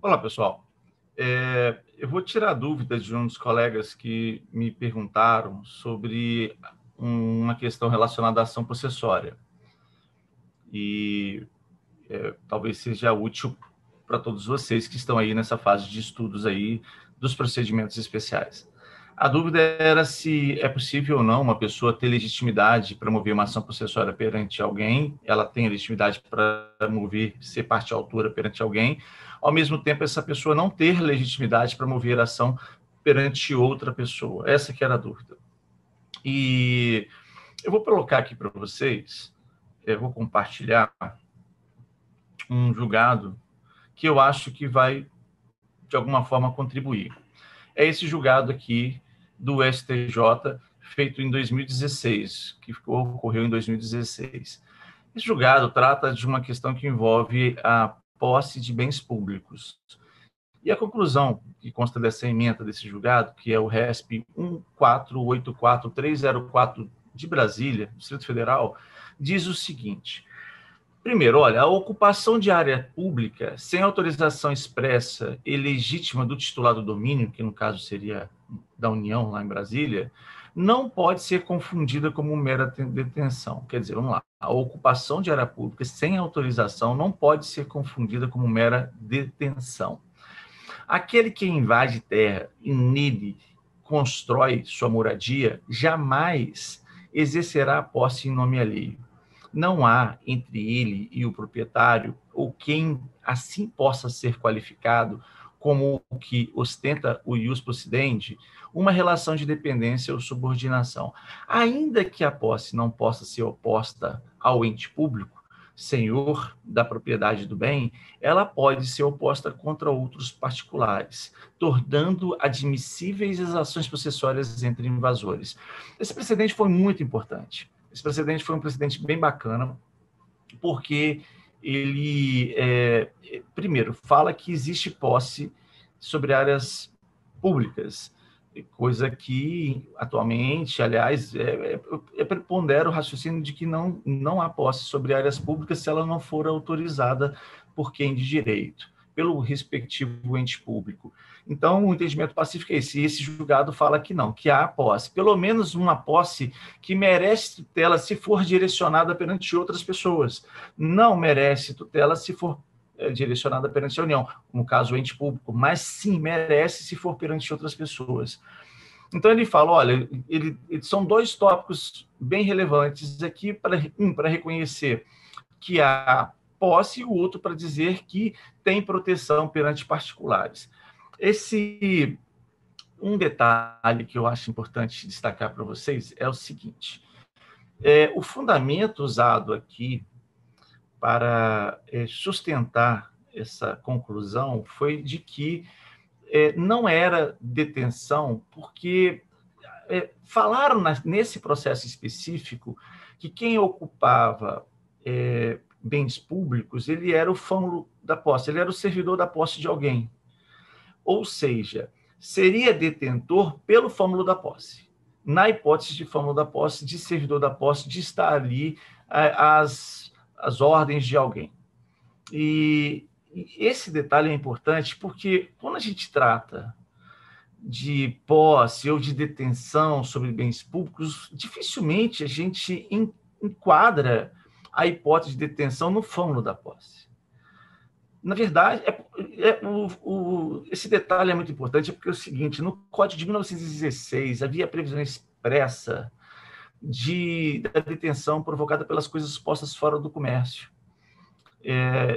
Olá, pessoal. Eu vou tirar dúvidas de um dos colegas que me perguntaram sobre uma questão relacionada à ação possessória. E talvez seja útil para todos vocês que estão aí nessa fase de estudos aí dos procedimentos especiais. A dúvida era se é possível ou não uma pessoa ter legitimidade para mover uma ação possessória perante alguém, ela tem legitimidade para mover, ser parte autora perante alguém, ao mesmo tempo essa pessoa não ter legitimidade para mover a ação perante outra pessoa. Essa que era a dúvida. E eu vou colocar aqui para vocês, eu vou compartilhar um julgado que eu acho que vai, de alguma forma, contribuir. É esse julgado aqui do STJ, feito em 2016, que ocorreu em 2016. Esse julgado trata de uma questão que envolve a posse de bens públicos. E a conclusão que consta dessa ementa desse julgado, que é o RESP 1484304 de Brasília, Distrito Federal, diz o seguinte: primeiro, olha, a ocupação de área pública sem autorização expressa e legítima do titular do domínio, que no caso seria da União, lá em Brasília, não pode ser confundida como mera detenção. Quer dizer, vamos lá, a ocupação de área pública sem autorização não pode ser confundida como mera detenção. Aquele que invade terra e nele constrói sua moradia, jamais exercerá a posse em nome alheio. Não há entre ele e o proprietário, ou quem assim possa ser qualificado como o que ostenta o ius possidendi, uma relação de dependência ou subordinação. Ainda que a posse não possa ser oposta ao ente público, senhor da propriedade do bem, ela pode ser oposta contra outros particulares, tornando admissíveis as ações possessórias entre invasores. Esse precedente foi muito importante. Esse precedente foi um precedente bem bacana, porque ele, primeiro, fala que existe posse sobre áreas públicas, coisa que, atualmente, aliás, prepondera o raciocínio de que não há posse sobre áreas públicas se ela não for autorizada por quem de direito, pelo respectivo ente público. Então, o entendimento pacífico é esse. E esse julgado fala que não, que há posse. Pelo menos uma posse que merece tutela se for direcionada perante outras pessoas. Não merece tutela se for direcionada perante a União, no caso, o ente público, mas sim merece se for perante outras pessoas. Então, ele fala, olha, são dois tópicos bem relevantes aqui, para reconhecer que há posse e o outro para dizer que tem proteção perante particulares. Um detalhe que eu acho importante destacar para vocês é o seguinte: o fundamento usado aqui para sustentar essa conclusão foi de que não era detenção, porque falaram nesse processo específico que quem ocupava bens públicos, ele era o fâmulo da posse, ele era o servidor da posse de alguém. Ou seja, seria detentor pelo fâmulo da posse. Na hipótese de fâmulo da posse, de servidor da posse, de estar ali as ordens de alguém. E esse detalhe é importante porque quando a gente trata de posse ou de detenção sobre bens públicos, dificilmente a gente enquadra a hipótese de detenção no fâmulo da posse. Na verdade, esse detalhe é muito importante porque é o seguinte: no Código de 1916 havia previsão expressa da detenção provocada pelas coisas postas fora do comércio.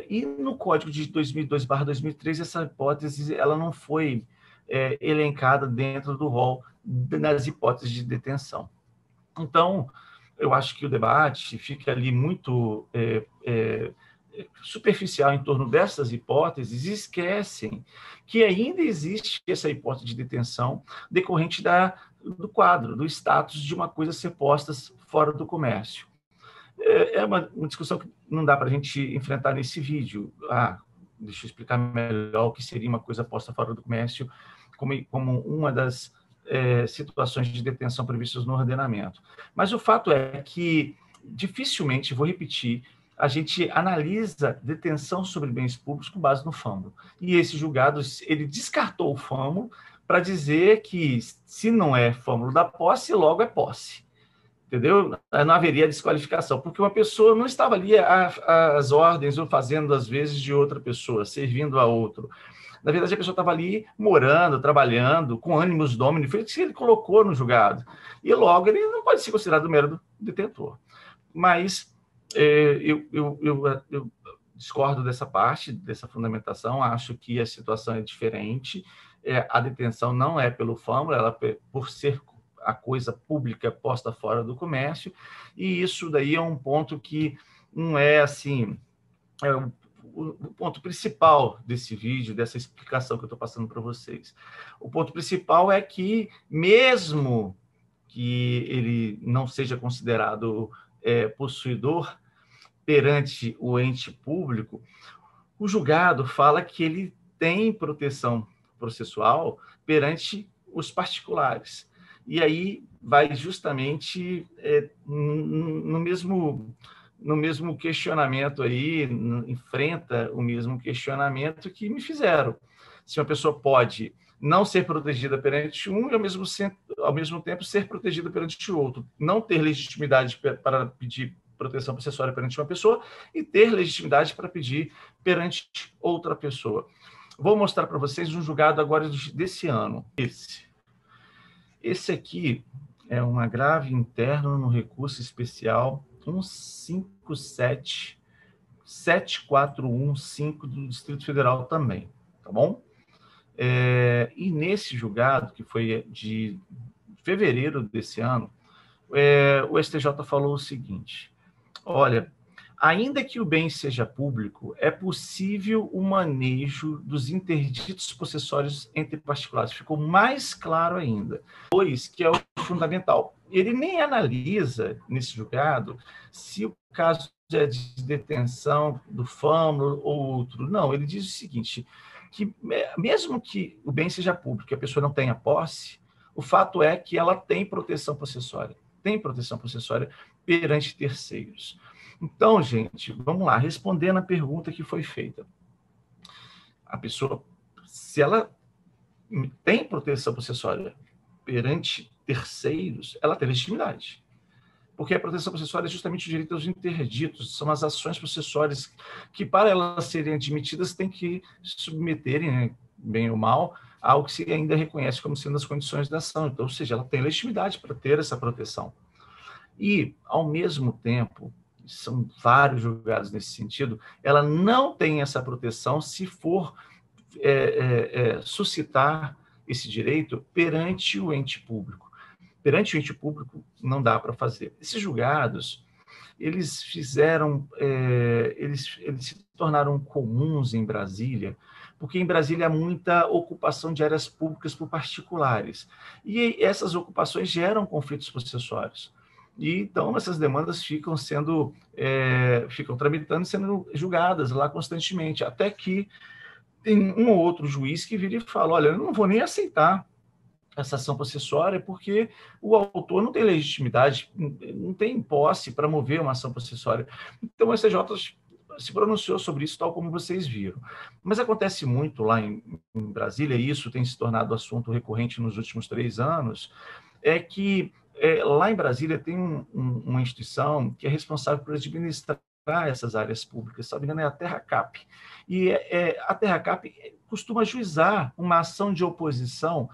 E no Código de 2002/2003, essa hipótese ela não foi elencada dentro do rol das hipóteses de detenção. Então, eu acho que o debate fica ali muito superficial em torno dessas hipóteses e esquecem que ainda existe essa hipótese de detenção decorrente do quadro, do status de uma coisa ser posta fora do comércio. É uma discussão que não dá para a gente enfrentar nesse vídeo. Deixa eu explicar melhor o que seria uma coisa posta fora do comércio como uma das situações de detenção previstas no ordenamento. Mas o fato é que, dificilmente, vou repetir, a gente analisa detenção sobre bens públicos com base no fâmulo. E esse julgado, ele descartou o fâmulo para dizer que, se não é fâmulo da posse, logo é posse. Entendeu? Não haveria desqualificação, porque uma pessoa não estava ali às ordens ou fazendo, às vezes, de outra pessoa, servindo a outro. Na verdade, a pessoa estava ali morando, trabalhando, com ânimos domini, foi isso que ele colocou no julgado. E logo ele não pode ser considerado mero detentor. Mas eu discordo dessa parte, dessa fundamentação, acho que a situação é diferente. A detenção não é pelo fâmulo, ela por ser a coisa pública posta fora do comércio, e isso daí é um ponto que não é assim... o ponto principal desse vídeo, dessa explicação que eu estou passando para vocês. O ponto principal é que, mesmo que ele não seja considerado possuidor perante o ente público, o julgado fala que ele tem proteção processual perante os particulares. E aí vai justamente no mesmo questionamento aí, enfrenta o mesmo questionamento que me fizeram. Se uma pessoa pode não ser protegida perante um e, ao mesmo tempo, ser protegida perante o outro, não ter legitimidade para pedir proteção processuária perante uma pessoa e ter legitimidade para pedir perante outra pessoa. Vou mostrar para vocês um julgado agora desse ano. Esse aqui é um agravo interno no recurso especial 157.7415 do Distrito Federal também, tá bom? E nesse julgado, que foi de fevereiro desse ano, o STJ falou o seguinte: olha, ainda que o bem seja público, é possível o manejo dos interditos possessórios entre particulares. Ficou mais claro ainda. Pois, que é o fundamental. Ele nem analisa, nesse julgado, se o caso é de detenção do fâmulo ou outro. Não, ele diz o seguinte, que mesmo que o bem seja público e a pessoa não tenha posse, o fato é que ela tem proteção processuária. Tem proteção processuária perante terceiros. Então, gente, vamos lá, respondendo a pergunta que foi feita. A pessoa, se ela tem proteção processuária perante terceiros, ela tem legitimidade. Porque a proteção processuária é justamente o direito aos interditos, são as ações processuárias que, para elas serem admitidas, têm que submeterem, né, bem ou mal, ao que se ainda reconhece como sendo as condições da ação. Então, ou seja, ela tem legitimidade para ter essa proteção. E, ao mesmo tempo, são vários julgados nesse sentido, ela não tem essa proteção se for suscitar esse direito perante o ente público. Perante o ente público, não dá para fazer. Esses julgados, eles se tornaram comuns em Brasília, porque em Brasília há muita ocupação de áreas públicas por particulares. E essas ocupações geram conflitos processuários. E, então, essas demandas ficam tramitando e sendo julgadas lá constantemente, até que tem um ou outro juiz que vira e fala: olha, eu não vou nem aceitar essa ação processuária porque o autor não tem legitimidade, não tem posse para mover uma ação processuária. Então, o STJ se pronunciou sobre isso, tal como vocês viram. Mas acontece muito lá em Brasília, e isso tem se tornado assunto recorrente nos últimos 3 anos, é que lá em Brasília tem uma instituição que é responsável por administrar essas áreas públicas, se não me engano, é a TerraCap. E a TerraCap costuma ajuizar uma ação de oposição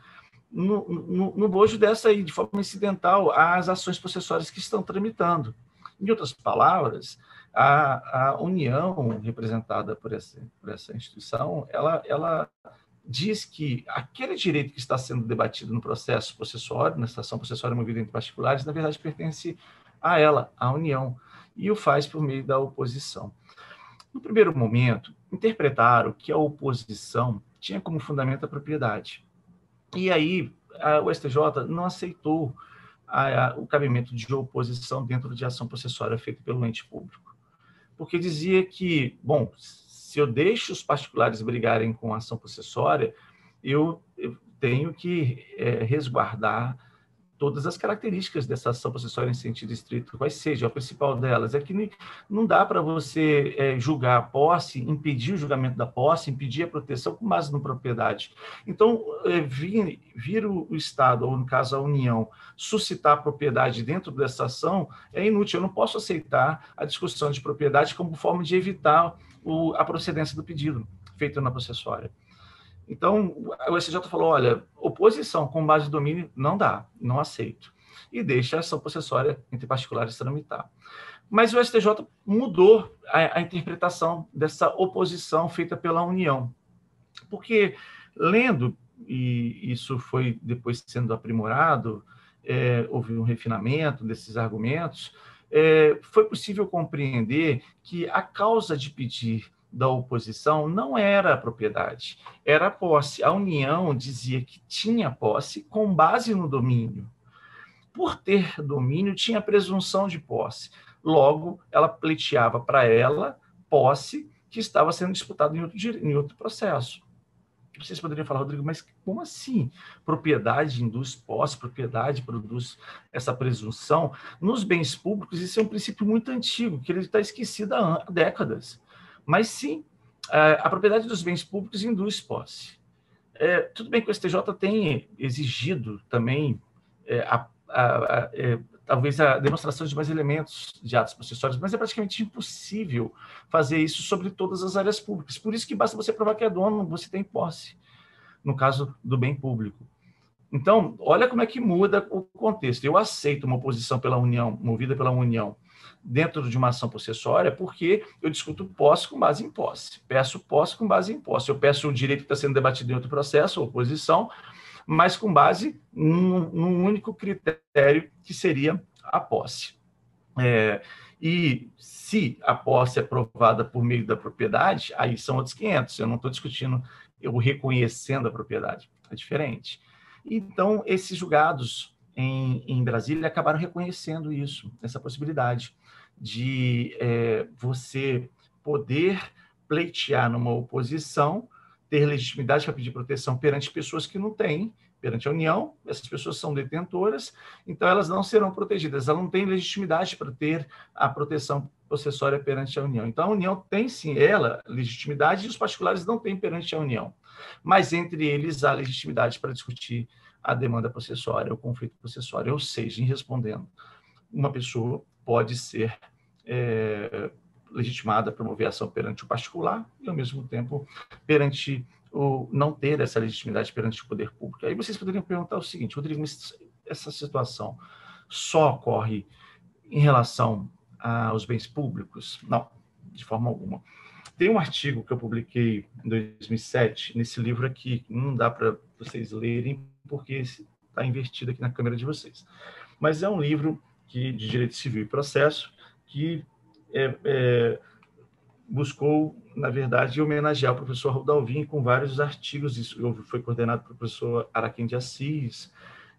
no bojo dessa aí, de forma incidental, às ações processuárias que estão tramitando. Em outras palavras, a União, representada por essa instituição, ela diz que aquele direito que está sendo debatido no processo processuário, na ação processuária movida entre particulares, na verdade pertence a ela, à União, e o faz por meio da oposição. No primeiro momento, interpretaram que a oposição tinha como fundamento a propriedade. E aí o STJ não aceitou o cabimento de oposição dentro de ação processuária feita pelo ente público, porque dizia que, bom, se eu deixo os particulares brigarem com a ação processuária, eu tenho que resguardar todas as características dessa ação possessória em sentido estrito, quais sejam. A principal delas é que não dá para você julgar a posse, impedir o julgamento da posse, impedir a proteção com base na propriedade. Então, vir o Estado, ou no caso a União, suscitar a propriedade dentro dessa ação é inútil. Eu não posso aceitar a discussão de propriedade como forma de evitar a procedência do pedido feito na possessória. Então, o STJ falou, olha, oposição com base em domínio não dá, não aceito. E deixa a ação possessória entre particulares tramitar. Mas o STJ mudou a interpretação dessa oposição feita pela União. Porque, lendo, e isso foi depois sendo aprimorado, houve um refinamento desses argumentos, foi possível compreender que a causa de pedir da oposição não era a propriedade, era a posse. A União dizia que tinha posse com base no domínio. Por ter domínio, tinha presunção de posse. Logo, ela pleiteava para ela posse que estava sendo disputada em outro processo. Vocês poderiam falar, Rodrigo, mas como assim? Propriedade induz posse, propriedade produz essa presunção. Nos bens públicos, isso é um princípio muito antigo, que ele está esquecido há décadas. Mas sim, a propriedade dos bens públicos induz posse. Tudo bem que o STJ tem exigido também talvez a demonstração de mais elementos de atos possessórios, mas é praticamente impossível fazer isso sobre todas as áreas públicas. Por isso que basta você provar que é dono, você tem posse, no caso do bem público. Então, olha como é que muda o contexto. Eu aceito uma oposição pela União, movida pela União, dentro de uma ação possessória, porque eu discuto posse com base em posse. Peço posse com base em posse. Eu peço o direito que está sendo debatido em outro processo, a oposição, mas com base num único critério, que seria a posse. E se a posse é provada por meio da propriedade, aí são outros 500. Eu não estou discutindo eu reconhecendo a propriedade. É diferente. Então, esses julgados em Brasília acabaram reconhecendo isso, essa possibilidade de você poder pleitear numa oposição, ter legitimidade para pedir proteção perante pessoas que não têm, perante a União, essas pessoas são detentoras, então elas não serão protegidas, elas não têm legitimidade para ter a proteção possessória perante a União. Então, a União tem, sim, legitimidade, e os particulares não têm perante a União. Mas, entre eles, há legitimidade para discutir a demanda possessória, o conflito possessório. Ou seja, em respondendo, uma pessoa pode ser legitimada a promover ação perante o particular e, ao mesmo tempo, perante não ter essa legitimidade perante o poder público. Aí vocês poderiam perguntar o seguinte, Rodrigo, mas essa situação só ocorre em relação aos bens públicos? Não, de forma alguma. Tem um artigo que eu publiquei em 2007, nesse livro aqui, não dá para vocês lerem, porque está invertido aqui na câmera de vocês. Mas é um livro de Direito Civil e Processo que buscou, na verdade, homenagear o professor Raul Dalvin com vários artigos. Isso foi coordenado pelo professor Araquém de Assis,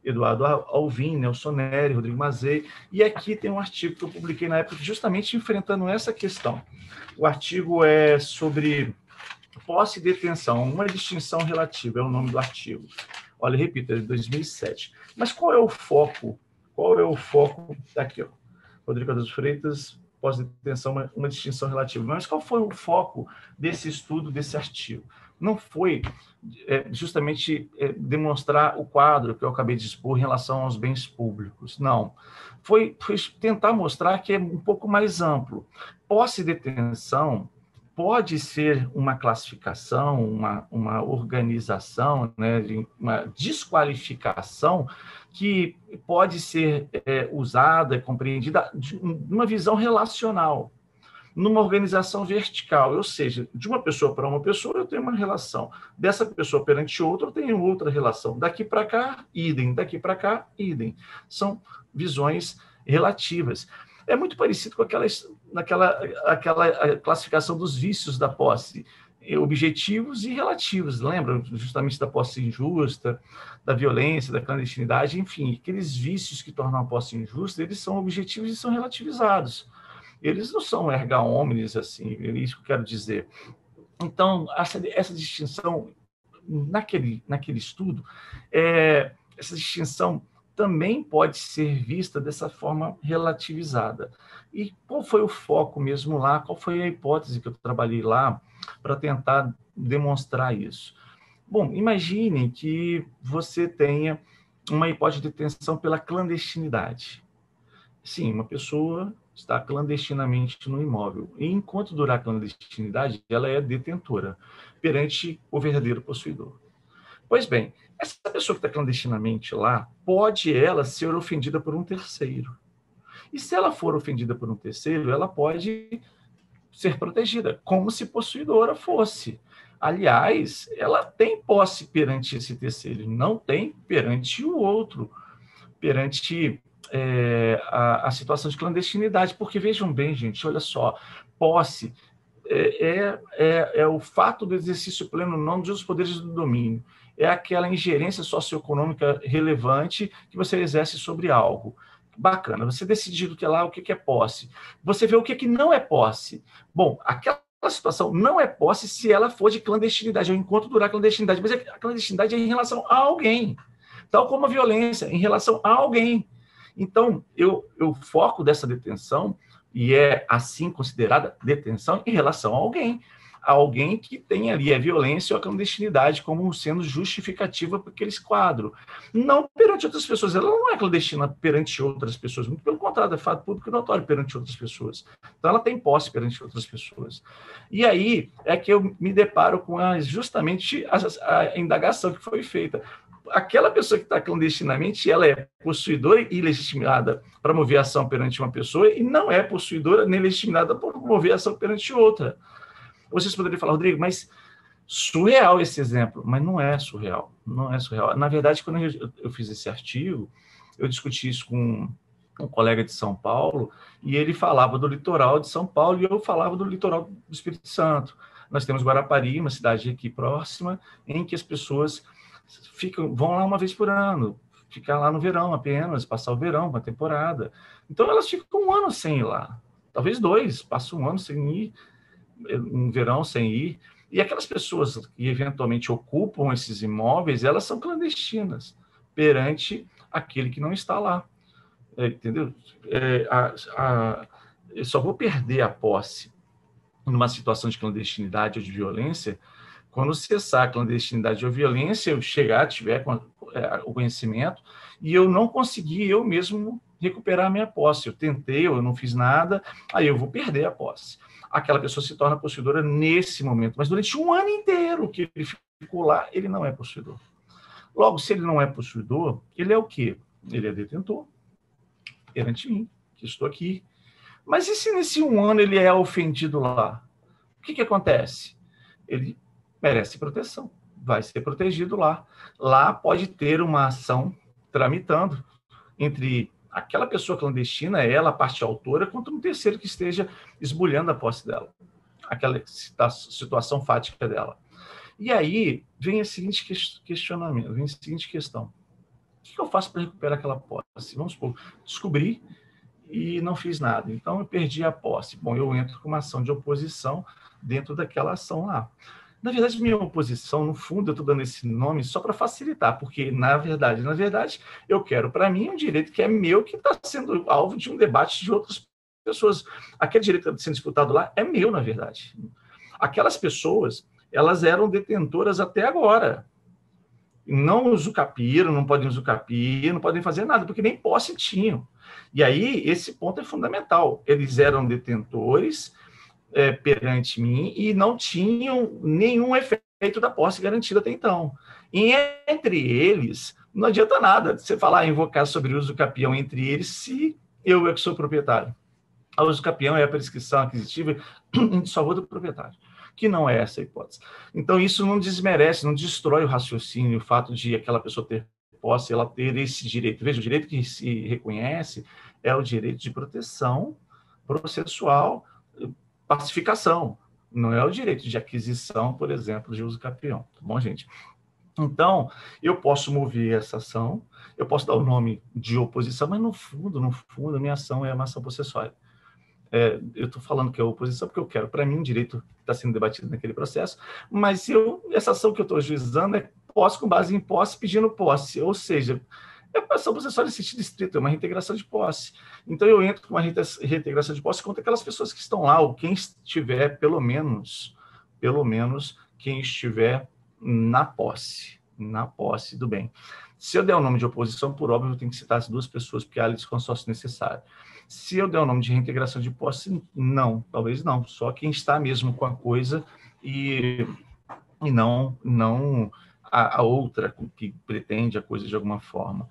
Eduardo Alvim, Nelson Neri, Rodrigo Mazei. E aqui tem um artigo que eu publiquei na época justamente enfrentando essa questão. O artigo é sobre posse e detenção, uma distinção relativa, é o nome do artigo. Olha, repito, é de 2007. Mas qual é o foco? Qual é o foco? Aqui, ó. Rodrigo Cardoso Freitas, posse e detenção, uma distinção relativa. Mas qual foi o foco desse estudo, desse artigo? Não foi justamente demonstrar o quadro que eu acabei de expor em relação aos bens públicos. Não. Foi tentar mostrar que é um pouco mais amplo. Posse e detenção pode ser uma classificação, uma organização, né, uma desqualificação que pode ser usada, compreendida de uma visão relacional, numa organização vertical, ou seja, de uma pessoa para uma pessoa eu tenho uma relação, dessa pessoa perante outra eu tenho outra relação, daqui para cá, idem, daqui para cá, idem. São visões relativas. É muito parecido com aquela classificação dos vícios da posse, objetivos e relativos, lembra justamente da posse injusta, da violência, da clandestinidade, enfim, aqueles vícios que tornam a posse injusta, eles são objetivos e são relativizados. Eles não são erga omnes, assim, é isso que eu quero dizer. Então, essa distinção, naquele estudo, essa distinção também pode ser vista dessa forma relativizada. E qual foi o foco mesmo lá? Qual foi a hipótese que eu trabalhei lá para tentar demonstrar isso? Bom, imagine que você tenha uma hipótese de detenção pela clandestinidade. Sim, uma pessoa está clandestinamente no imóvel. E enquanto durar a clandestinidade, ela é detentora perante o verdadeiro possuidor. Pois bem, essa pessoa que está clandestinamente lá, pode ela ser ofendida por um terceiro. E se ela for ofendida por um terceiro, ela pode ser protegida, como se possuidora fosse. Aliás, ela tem posse perante esse terceiro, não tem perante o outro, perante a situação de clandestinidade. Porque vejam bem, gente, olha só, posse é o fato do exercício pleno não dos poderes do domínio. É aquela ingerência socioeconômica relevante que você exerce sobre algo. Bacana, você decidiu o que é lá, o que é posse. Você vê o que não é posse. Bom, aquela situação não é posse se ela for de clandestinidade, ou enquanto durar a clandestinidade, mas a clandestinidade é em relação a alguém, tal como a violência, em relação a alguém. Então, eu foco dessa detenção, e é assim considerada detenção, em relação a alguém que tem ali a violência ou a clandestinidade como sendo justificativa para aquele quadro. Não perante outras pessoas, ela não é clandestina perante outras pessoas, muito pelo contrário, é fato público e notório perante outras pessoas. Então, ela tem posse perante outras pessoas. E aí é que eu me deparo com justamente a indagação que foi feita. Aquela pessoa que está clandestinamente, ela é possuidora e legitimada para mover ação perante uma pessoa e não é possuidora nem legitimada para mover ação perante outra. Vocês poderiam falar, Rodrigo, mas surreal esse exemplo. Mas não é surreal. Não é surreal. Na verdade, quando eu fiz esse artigo, eu discuti isso com um colega de São Paulo e ele falava do litoral de São Paulo e eu falava do litoral do Espírito Santo. Nós temos Guarapari, uma cidade aqui próxima, em que as pessoas vão lá uma vez por ano, ficar lá no verão apenas, passar o verão, uma temporada. Então, elas ficam um ano sem ir lá. Talvez 2, passam um ano sem ir, um verão sem ir. E aquelas pessoas que eventualmente ocupam esses imóveis, elas são clandestinas perante aquele que não está lá. Entendeu? Eu só vou perder a posse numa situação de clandestinidade ou de violência quando cessar a clandestinidade ou violência, eu tiver o conhecimento e eu não conseguir eu mesmo recuperar a minha posse. Eu tentei, eu não fiz nada, aí eu vou perder a posse. Aquela pessoa se torna possuidora nesse momento, mas durante um ano inteiro que ele ficou lá, ele não é possuidor. Logo, se ele não é possuidor, ele é o quê? Ele é detentor perante mim, que estou aqui. Mas e se nesse um ano ele é ofendido lá? O que acontece? Ele merece proteção, vai ser protegido lá. Lá pode ter uma ação tramitando entre aquela pessoa clandestina, ela, a parte autora, contra um terceiro que esteja esbulhando a posse dela, aquela situação fática dela. E aí vem o seguinte questionamento, vem a seguinte questão. O que eu faço para recuperar aquela posse? Vamos supor, descobri e não fiz nada. Então, eu perdi a posse. Bom, eu entro com uma ação de oposição dentro daquela ação lá. Na verdade, minha oposição, no fundo, eu estou dando esse nome só para facilitar, porque, na verdade, eu quero para mim um direito que é meu, que está sendo alvo de um debate de outras pessoas. Aquele direito que está sendo disputado lá é meu, na verdade. Aquelas pessoas, elas eram detentoras até agora. Não usucapiram, não podem usucapir, não podem fazer nada, porque nem posse tinham. E aí, esse ponto é fundamental. Eles eram detentores perante mim e não tinham nenhum efeito da posse garantida até então. E entre eles, não adianta nada você falar, invocar sobre o usucapião entre eles, se eu é que sou proprietário. A usucapião é a prescrição aquisitiva em desfavor do proprietário, que não é essa a hipótese. Então, isso não desmerece, não destrói o raciocínio, o fato de aquela pessoa ter posse, ela ter esse direito. Veja, o direito que se reconhece é o direito de proteção processual, pacificação, não é o direito de aquisição, por exemplo, de usucapião, tá bom, gente? Então, eu posso mover essa ação, eu posso dar o nome de oposição, mas no fundo, a minha ação é uma ação processual. Eu estou falando que é oposição porque eu quero, para mim, um direito que está sendo debatido naquele processo, mas essa ação que eu estou ajuizando é posse com base em posse, pedindo posse, ou seja, É ação processual em sentido estrito, é uma reintegração de posse. Então, eu entro com uma reintegração de posse contra aquelas pessoas que estão lá, ou quem estiver, pelo menos, quem estiver na posse do bem. Se eu der o nome de oposição, por óbvio, eu tenho que citar as duas pessoas, porque há esse consórcio necessário. Se eu der o nome de reintegração de posse, não, talvez não, só quem está mesmo com a coisa e não a outra que pretende a coisa de alguma forma.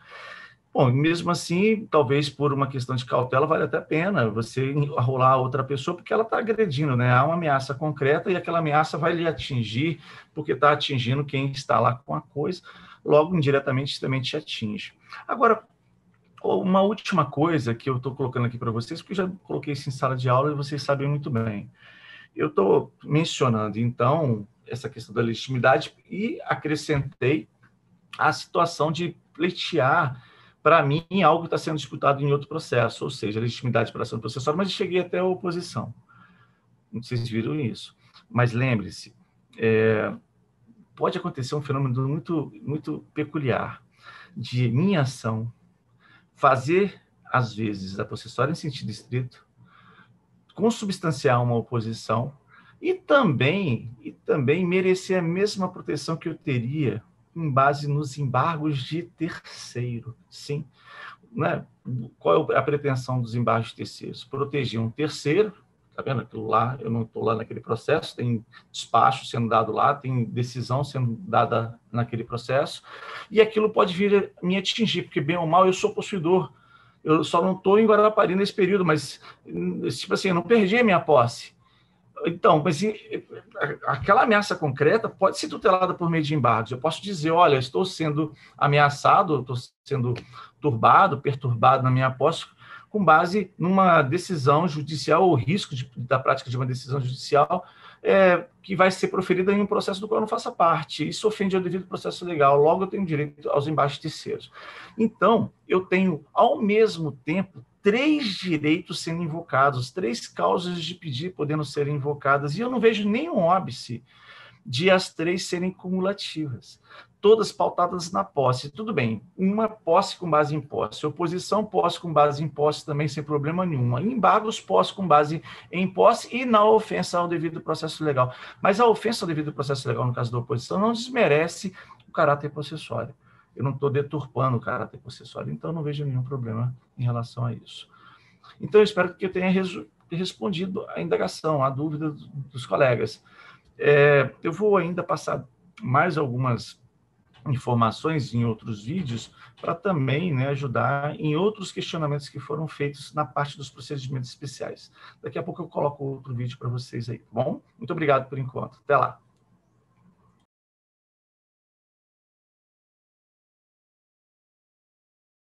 Bom, mesmo assim, talvez por uma questão de cautela, vale até a pena você arrolar a outra pessoa, porque ela está agredindo, né? Há uma ameaça concreta e aquela ameaça vai lhe atingir, porque está atingindo quem está lá com a coisa, logo, indiretamente, também te atinge. Agora, uma última coisa que eu estou colocando aqui para vocês, porque eu já coloquei isso em sala de aula e vocês sabem muito bem. Eu estou mencionando, então, essa questão da legitimidade e acrescentei a situação de pleitear, para mim, algo que está sendo disputado em outro processo, ou seja, a legitimidade para ação processual, mas cheguei até a oposição. Não sei se viram isso. Mas lembre-se, pode acontecer um fenômeno muito peculiar de minha ação fazer, às vezes, a processual em sentido estrito, consubstanciar uma oposição e também merecer a mesma proteção que eu teria em base nos embargos de terceiro. Sim. Né? Qual é a pretensão dos embargos de terceiros? Proteger um terceiro, tá vendo aquilo lá? Eu não estou lá naquele processo, tem despacho sendo dado lá, tem decisão sendo dada naquele processo, e aquilo pode vir a me atingir, porque bem ou mal eu sou possuidor. Eu só não estou em Guarapari nesse período, mas, tipo assim, eu não perdi a minha posse. Então, mas aquela ameaça concreta pode ser tutelada por meio de embargos. Eu posso dizer, olha, estou sendo ameaçado, estou sendo perturbado na minha posse, com base numa decisão judicial ou risco da prática de uma decisão judicial que vai ser proferida em um processo do qual eu não faça parte. Isso ofende ao devido processo legal. Logo, eu tenho direito aos embargos terceiros. Então, eu tenho, ao mesmo tempo, 3 direitos sendo invocados, 3 causas de pedir podendo ser invocadas, e eu não vejo nenhum óbice de as 3 serem cumulativas, todas pautadas na posse. Tudo bem, uma posse com base em posse, oposição posse com base em posse também sem problema nenhum, embargos posse com base em posse e na ofensa ao devido processo legal. Mas a ofensa ao devido processo legal, no caso da oposição, não desmerece o caráter processuário. Eu não estou deturpando o caráter processuário, então não vejo nenhum problema em relação a isso. Então, eu espero que eu tenha respondido a indagação, a dúvida dos colegas. Eu vou ainda passar mais algumas informações em outros vídeos para também, né, ajudar em outros questionamentos que foram feitos na parte dos procedimentos especiais. Daqui a pouco eu coloco outro vídeo para vocês aí, tá bom? Muito obrigado por enquanto. Até lá.